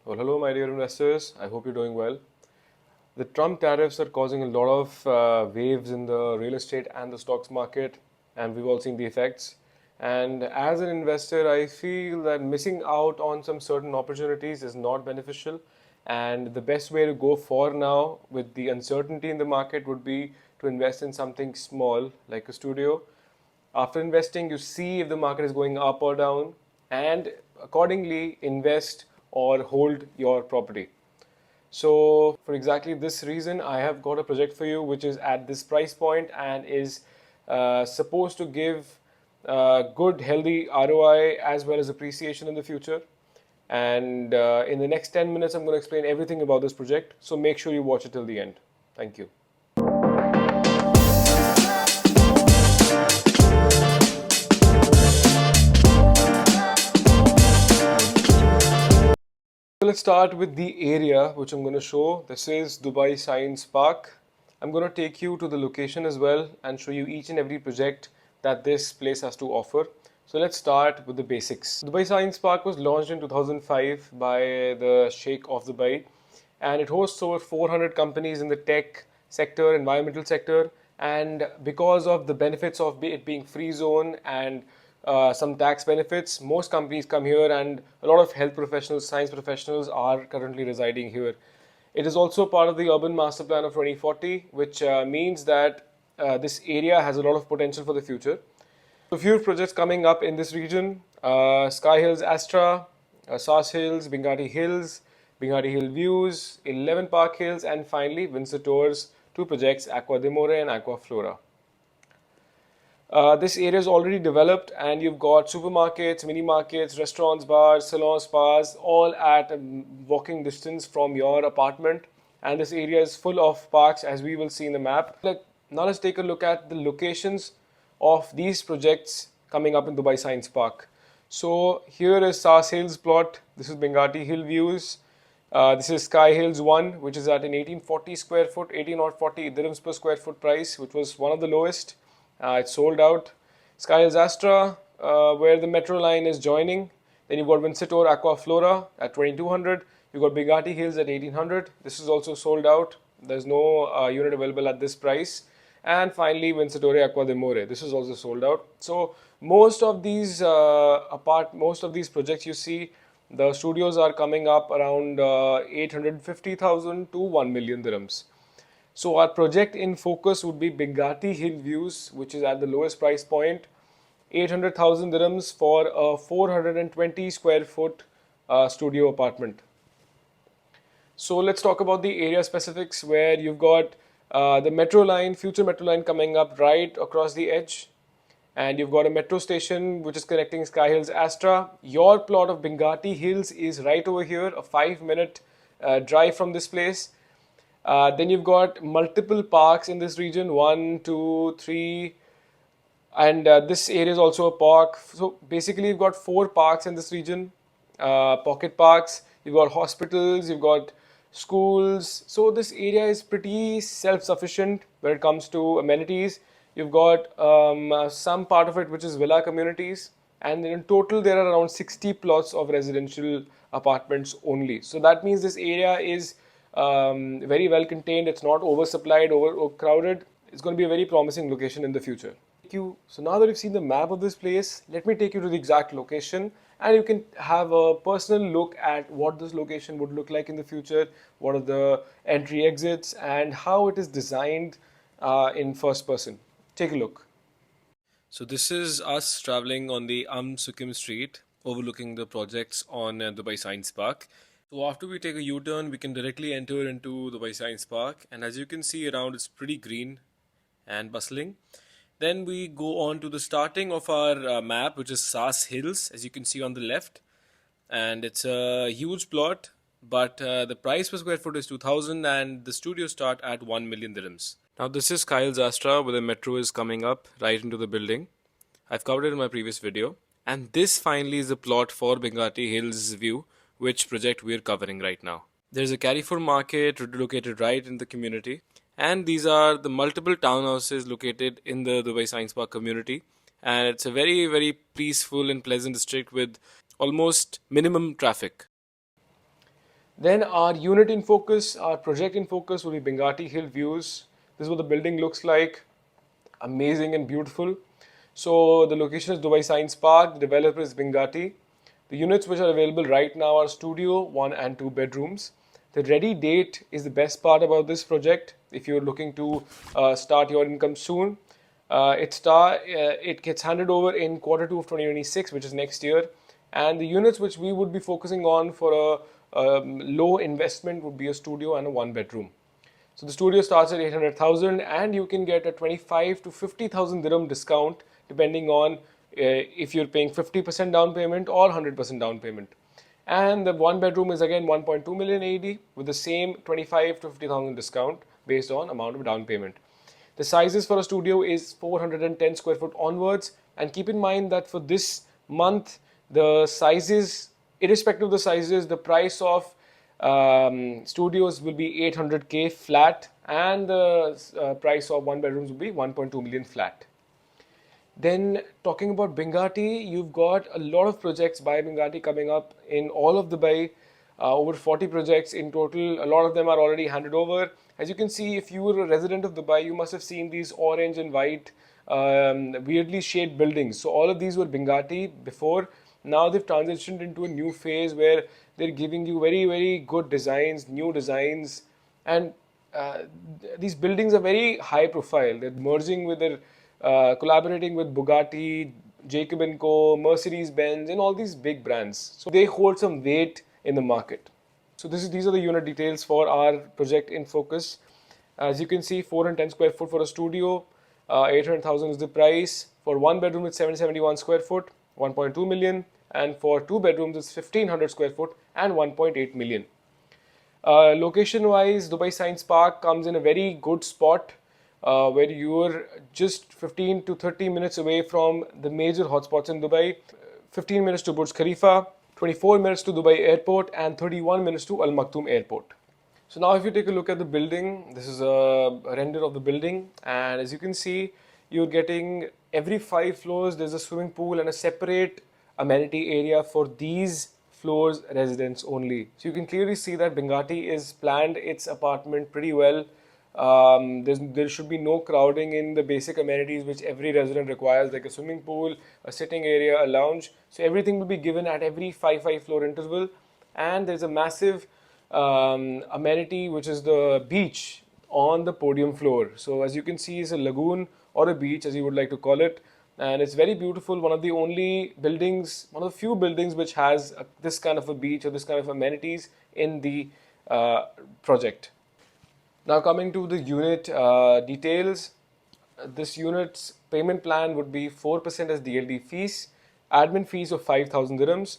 Well, hello, my dear investors. I hope you're doing well. The Trump tariffs are causing a lot of waves in the real estate and the stocks market, and we've all seen the effects. And as an investor, I feel that missing out on some certain opportunities is not beneficial. And the best way to go for now, with the uncertainty in the market, would be to invest in something small like a studio. After investing, you see if the market is going up or down, and accordingly invest or hold your property. So for exactly this reason, I have got a project for you which is at this price point and is supposed to give good healthy ROI as well as appreciation in the future. And in the next 10 minutes, I'm going to explain everything about this project. So make sure you watch it till the end. Thank you. So let's start with the area which I'm going to show. This is Dubai Science Park. I'm going to take you to the location as well and show you each and every project that this place has to offer. So let's start with the basics. Dubai Science Park was launched in 2005 by the Sheikh of Dubai, and it hosts over 400 companies in the tech sector, environmental sector, and because of the benefits of it being free zone and some tax benefits, most companies come here, and a lot of health professionals, science professionals are currently residing here. It is also part of the urban master plan of 2040, which means that this area has a lot of potential for the future. A few projects coming up in this region: Sky Hills Astra, Sas Hills, Binghatti Hills, Binghatti HillViews, 11 Park Hills, and finally Windsor Towers, two projects, Aqua de More and Aqua Flora. This area is already developed, and you've got supermarkets, mini markets, restaurants, bars, salons, spas, all at a walking distance from your apartment. And this area is full of parks, as we will see in the map. Now let's take a look at the locations of these projects coming up in Dubai Science Park. So here is Sas Hills plot. This is Binghatti HillViews. This is Sky Hills 1, which is at an 1840 square foot, 1840 dirhams per square foot price, which was one of the lowest. It's sold out. Sky Hills Astra, where the metro line is joining. Then you've got Windsor Tower Aqua Flora at 2200. You've got Binghatti Hills at 1800. This is also sold out. There's no unit available at this price. And finally, Windsor Tower Aqua de More. This is also sold out. So most of these projects you see, the studios are coming up around 850,000 to 1 million dirhams. So our project in focus would be Binghatti HillViews, which is at the lowest price point, 800,000 dirhams for a 420 square foot studio apartment. So let's talk about the area specifics, where you've got the metro line, future metro line coming up right across the edge. And you've got a metro station which is connecting Sky Hills Astra. Your plot of Binghatti Hills is right over here, a 5-minute drive from this place. Then you've got multiple parks in this region, 1, 2, 3, and this area is also a park. So basically you've got 4 parks in this region, pocket parks. You've got hospitals, you've got schools. So this area is pretty self-sufficient when it comes to amenities. You've got some part of it which is villa communities, and in total there are around 60 plots of residential apartments only. So that means this area is very well contained. It's not oversupplied, overcrowded. It's going to be a very promising location in the future. So now that you've seen the map of this place, let me take you to the exact location, and you can have a personal look at what this location would look like in the future, what are the entry exits, and how it is designed in first person. Take a look. So this is us traveling on the Sukim Street, overlooking the projects on Dubai Science Park. So after we take a U-turn, we can directly enter into Dubai Science Park, and as you can see around, it's pretty green and bustling. Then we go on to the starting of our map, which is Sas Hills, as you can see on the left, and it's a huge plot, but the price per square foot is 2,000, and the studios start at 1 million dirhams. Now this is Sky Hills Astra, where the metro is coming up right into the building. I've covered it in my previous video, and this finally is the plot for Binghatti Hills View, which project we're covering right now. There's a Carrefour market located right in the community, and these are the multiple townhouses located in the Dubai Science Park community, and it's a very, very peaceful and pleasant district with almost minimum traffic. Then our unit in focus, our project in focus will be Binghatti HillViews. This is what the building looks like. Amazing and beautiful. So the location is Dubai Science Park. The developer is Binghatti. The units which are available right now are studio, 1 and 2 bedrooms. The ready date is the best part about this project. If you're looking to start your income soon, it gets handed over in Q2 of 2026, which is next year. And the units which we would be focusing on for a low investment would be a studio and a 1 bedroom. So the studio starts at 800,000 and you can get a 25 to 50,000 dirham discount depending on if you're paying 50% down payment or 100% down payment. And the 1 bedroom is again 1.2 million AED with the same 25 to 50,000 discount based on amount of down payment. The sizes for a studio is 410 square foot onwards, and keep in mind that for this month the sizes, irrespective of the sizes, the price of studios will be 800k flat, and the price of 1 bedrooms will be 1.2 million flat. Then talking about Binghatti, you've got a lot of projects by Binghatti coming up in all of Dubai, over 40 projects in total. A lot of them are already handed over. As you can see, if you were a resident of Dubai, you must have seen these orange and white weirdly shaped buildings. So all of these were Binghatti before. Now they've transitioned into a new phase where they're giving you very, very good designs, new designs, and uh, these buildings are very high profile. They're merging with their collaborating with Bugatti, Jacob & Co, Mercedes-Benz, and all these big brands. So they hold some weight in the market. So these are the unit details for our project in focus. As you can see, 410 square foot for a studio, 800,000 is the price. For 1 bedroom, it's 771 square foot, 1.2 million, and for 2 bedrooms, it's 1500 square foot and 1.8 million. Location-wise, Dubai Science Park comes in a very good spot where you're just 15 to 30 minutes away from the major hotspots in Dubai. 15 minutes to Burj Khalifa, 24 minutes to Dubai Airport, and 31 minutes to Al Maktoum Airport. So now if you take a look at the building, this is a render of the building, and as you can see, you're getting every 5 floors there's a swimming pool and a separate amenity area for these floors residents only. So you can clearly see that Binghatti is planned its apartment pretty well. There should be no crowding in the basic amenities which every resident requires, like a swimming pool, a sitting area, a lounge. So everything will be given at every 5 floor interval, and there's a massive amenity which is the beach on the podium floor. So as you can see, it's a lagoon or a beach as you would like to call it, and it's very beautiful. One of the only buildings, one of the few buildings which has this kind of a beach or this kind of amenities in the project. Now coming to the unit details, this unit's payment plan would be 4% as DLD fees, admin fees of 5,000 dirhams,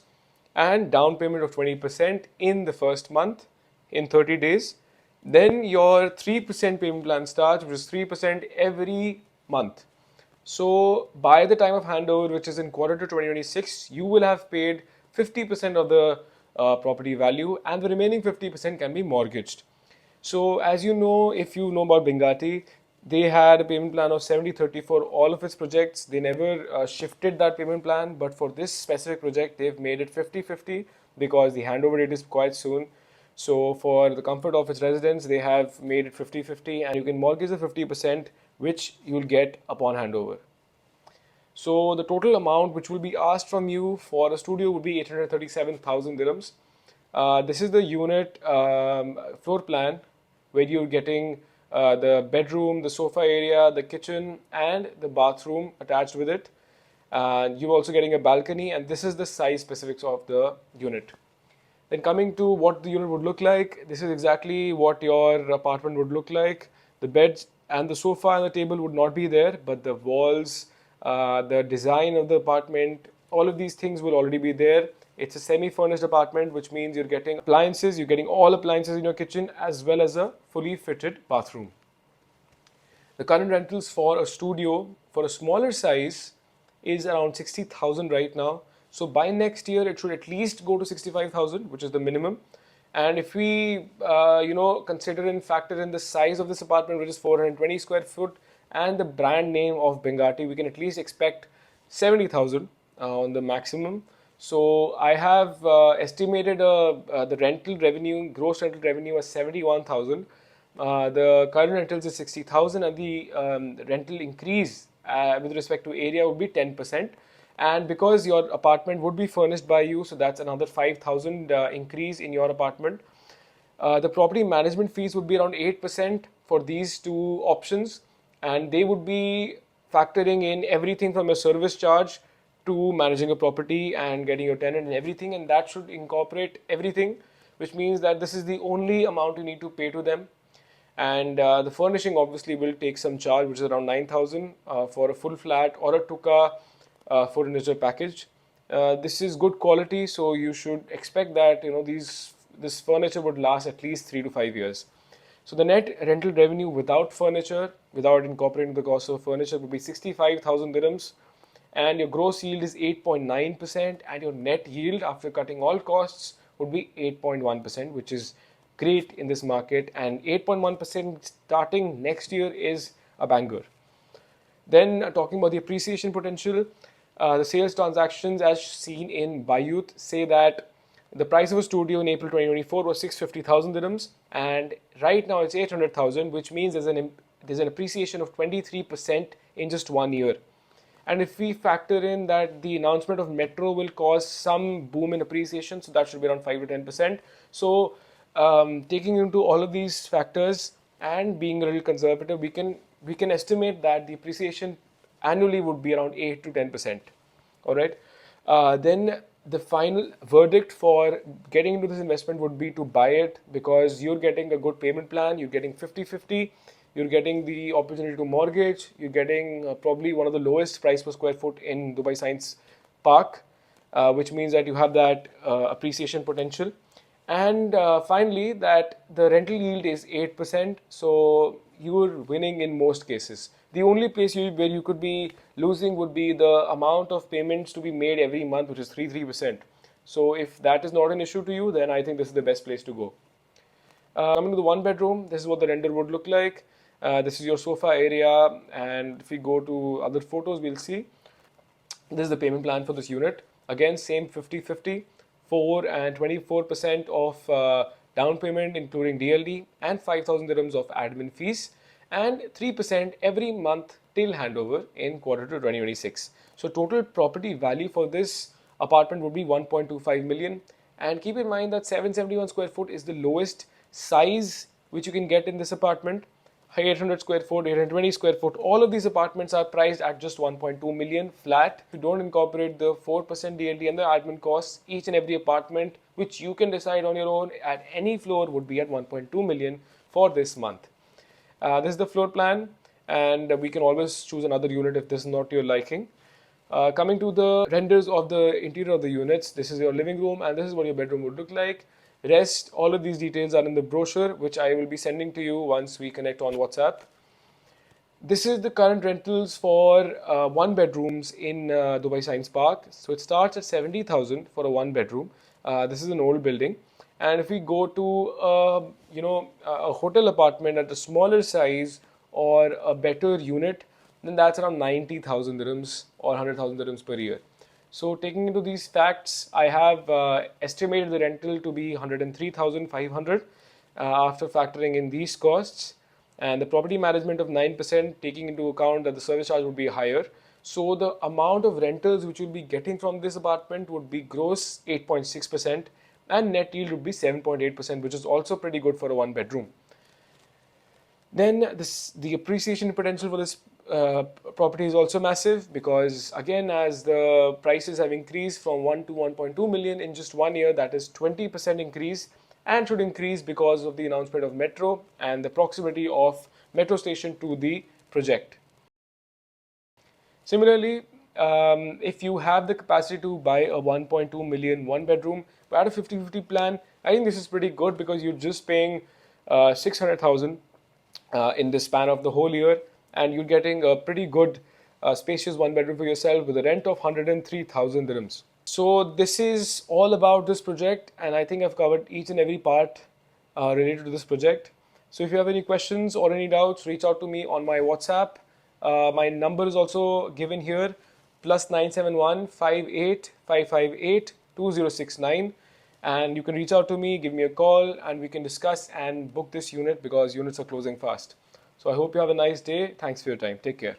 and down payment of 20% in the first month in 30 days. Then your 3% payment plan starts, which is 3% every month. So by the time of handover, which is in Q2 2026, you will have paid 50% of the property value, and the remaining 50% can be mortgaged. So as you know, if you know about Binghatti, they had a payment plan of 70/30 for all of its projects. They never shifted that payment plan, but for this specific project, they've made it 50/50 because the handover date is quite soon. So for the comfort of its residents, they have made it 50/50, and you can mortgage the 50%, which you'll get upon handover. So the total amount which will be asked from you for a studio would be 837,000 dirhams. This is the unit floor plan where you're getting the bedroom, the sofa area, the kitchen, and the bathroom attached with it. You're also getting a balcony, and this is the size specifics of the unit. Then coming to what the unit would look like, this is exactly what your apartment would look like. The beds and the sofa and the table would not be there, but the walls, the design of the apartment, all of these things will already be there. It's a semi-furnished apartment, which means you're getting appliances, you're getting all appliances in your kitchen as well as a fully fitted bathroom. The current rentals for a studio for a smaller size is around 60,000 right now. So by next year, it should at least go to 65,000, which is the minimum. And if we, consider and factor in the size of this apartment, which is 420 square foot, and the brand name of Binghatti, we can at least expect 70,000 on the maximum. So I have estimated the rental revenue, gross rental revenue as 71,000. The current rentals is 60,000, and the rental increase with respect to area would be 10%. And because your apartment would be furnished by you, so that's another 5,000 increase in your apartment. The property management fees would be around 8% for these two options, and they would be factoring in everything from your service charge to managing a property and getting your tenant and everything, and that should incorporate everything, which means that this is the only amount you need to pay to them. And the furnishing obviously will take some charge, which is around 9,000 for a full flat or a tuka furniture package. This is good quality, so you should expect that this furniture would last at least 3 to 5 years. So the net rental revenue without furniture, without incorporating the cost of furniture, would be 65,000 dirhams, and your gross yield is 8.9%, and your net yield after cutting all costs would be 8.1%, which is great in this market. And 8.1% starting next year is a banger. Then talking about the appreciation potential, the sales transactions as seen in Bayut say that the price of a studio in April 2024 was 650,000 dirhams, and right now it's 800,000, which means there's an appreciation of 23% in just 1 year. And if we factor in that the announcement of metro will cause some boom in appreciation, so that should be around 5 to 10%. So taking into all of these factors and being a little conservative, we can estimate that the appreciation annually would be around 8 to 10%. All right. Then the final verdict for getting into this investment would be to buy it, because you're getting a good payment plan, you're getting 50-50, you're getting the opportunity to mortgage, you're getting probably one of the lowest price per square foot in Dubai Science Park, which means that you have that appreciation potential. And finally, that the rental yield is 8%, so you're winning in most cases. The only place where you could be losing would be the amount of payments to be made every month, which is 3%. So if that is not an issue to you, then I think this is the best place to go. Coming to the one bedroom, this is what the render would look like. This is your sofa area, and if we go to other photos, we'll see this is the payment plan for this unit. Again, same 50-50, 4 and 24% of down payment, including DLD, and 5,000 dirhams of admin fees, and 3% every month till handover in quarter 2 2026. So total property value for this apartment would be 1.25 million. And keep in mind that 771 square foot is the lowest size which you can get in this apartment. 800 square foot, 820 square foot, all of these apartments are priced at just 1.2 million flat. If you don't incorporate the 4% DLD and the admin costs, each and every apartment, which you can decide on your own at any floor, would be at 1.2 million for this month. This is the floor plan, and we can always choose another unit if this is not your liking. Coming to the renders of the interior of the units, this is your living room, and this is what your bedroom would look like. Rest, all of these details are in the brochure, which I will be sending to you once we connect on WhatsApp. This is the current rentals for one bedrooms in Dubai Science Park. So it starts at 70,000 for a one bedroom. This is an old building, and if we go to a hotel apartment at a smaller size or a better unit, then that's around 90,000 dirhams or 100,000 dirhams per year. So taking into these facts, I have estimated the rental to be 103,500 after factoring in these costs, and the property management of 9%, taking into account that the service charge would be higher. So the amount of rentals which you'll be getting from this apartment would be gross 8.6%, and net yield would be 7.8%, which is also pretty good for a one bedroom. Then the appreciation potential for this property is also massive, because again, as the prices have increased from 1 to 1.2 million in just 1 year, that is 20% increase, and should increase because of the announcement of metro and the proximity of metro station to the project. Similarly, if you have the capacity to buy a 1.2 million one bedroom at a 50-50 plan, I think this is pretty good, because you're just paying 600,000 in the span of the whole year, and you're getting a pretty good spacious one bedroom for yourself with a rent of 103,000 dirhams. So this is all about this project, and I think I've covered each and every part related to this project. So if you have any questions or any doubts, reach out to me on my WhatsApp. My number is also given here. plus 971-58-558-2069, and you can reach out to me, give me a call, and we can discuss and book this unit because units are closing fast. So I hope you have a nice day. Thanks for your time. Take care.